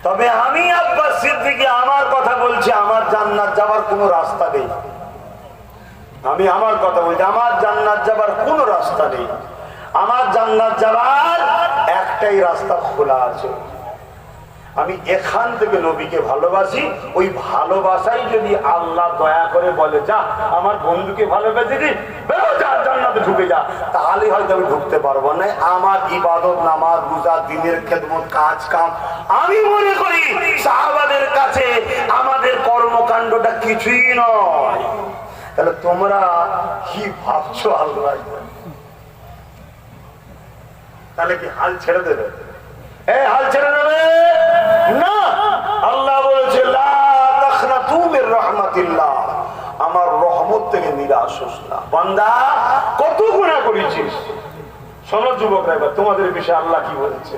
তবে আমি আব্বাস সিদ্দিকী আমার কথা বলছি, আমার জান্নাত যাবার কোনো রাস্তা নেই। আমি আমার কথা বলছি, আমার জান্নাত যাবার কোনো রাস্তা নেই। আমার জান্নাত যাবার একটাই রাস্তা খোলা আছে। আমি এখান থেকে নবীকে ভালোবাসি, ওই ভালোবাসাই যদি আল্লাহ দয়া করে বলে যা আমার বন্ধুকে ভালোবেসেছি, বেরো যা জান্নাতে ঢুকে যা, তাহলে হয়তো আমি ঢুকতে পারবো না। আমার ইবাদত, নামাজ, রোজা, দ্বীনের খেদমত, কাজ কাম, আমি মনে করি সাহাবাদের কাছে আমাদের কর্মকাণ্ডটা কিছুই নয়। তাহলে তোমরা কি ভাবছো আল্লাহ? তাহলে কি হাল ছেড়ে দেবে? হাল ছেড়ে দেবে না। আল্লাহ বলেছে লা তাখনাতু মির রাহমাতিল্লাহ, আমার রহমত থেকে নিরাশ হোস না। বান্দা কত গুনাহ করেছিস, শোনো যুবকরা, এবার তোমাদের বিষয়ে আল্লাহ কি বলেছে।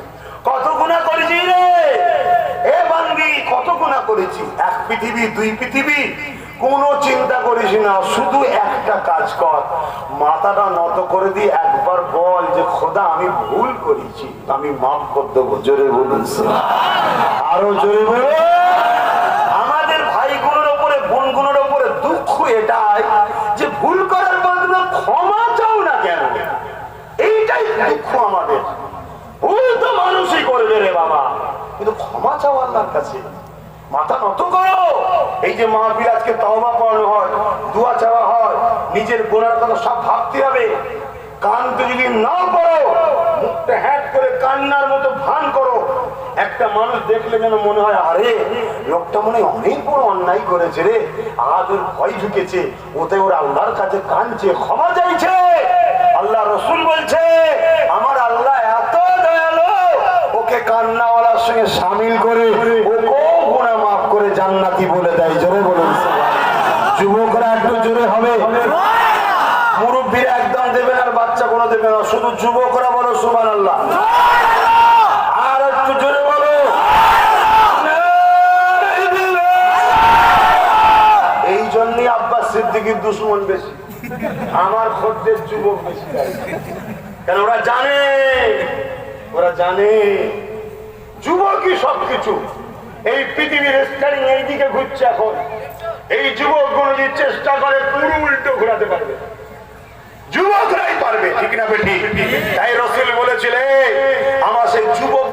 কত গুনাহ করেছিস রে এ বান্দি, কত গুনাহ করেছিস। এক পৃথিবী, দুই পৃথিবী, কোনো চিন্তা করিস না, শুধু একটা কাজ কর, মাথাটা নত করে দিয়ে একবার বল যে খোদা আমি ভুল করেছি, আমি মাফ করে দেবো। জোরে বলুন, আরো জোরে বলুন। আমাদের ভাইগুলোর উপরে, বোনগুলোর উপরে দুঃখ এটাই যে ভুল করার বদলে ক্ষমা চাও না কেন, এইটাই দুঃখ আমাদের। ভুল তো মানুষই করবে রে বাবা, কিন্তু ক্ষমা চাও আল্লাহর কাছে, মাথা নত করো। এই যে মাহফিল আজকে তওবা পড়ানো হয়, দোয়া চাওয়া হয়, নিজের গুনার কথা সব ভাবতে হবে। কান তো যদি নাও করো, মুখটা হ্যাট করে কান্নার মতো ভান করো, একটা মানুষ দেখলে যেন মনে হয় আরে লোকটা মনে হয় অনেক বড় অন্যায় করেছে রে, আজ ওর ভয় ঢুকেছে, ওতে ওর আল্লাহর কাছে কাঁদছে, ক্ষমা চাইছে। আল্লাহ রসুল বলছে আমার আল্লাহ এত দয়ালু, ওকে কান্নাওয়ালার সঙ্গে সামিল করে ওকে গুনাহ মাফ করে জান্নাতি বলে দেয়। জোরে বলুন। যুবকরা একটু জোরে হবে, মুরব্বীরা একদম দেবে না, বাচ্চা কোনো দেবে না, শুধু যুবকরা বলো সুবহানাল্লাহ। আর একটু জোরে বলো। এই জন্যই আব্বাস সিদ্দিকীর দুশমন বেশি, আমার খদ্দের যুবক বেশি। কেন ওরা জানে, ওরা জানে যুবকই সবকিছু। এই পৃথিবীর স্টারিং এইদিকে ঘুরছে এখন, এই যুবকগুলো যদি চেষ্টা করে পুরো উল্টো ঘোরাতে পারবে, যুবকরাই পারবে, ঠিক না বেটি? তাই রাসূল বলেছিলেন আমার সেই যুবক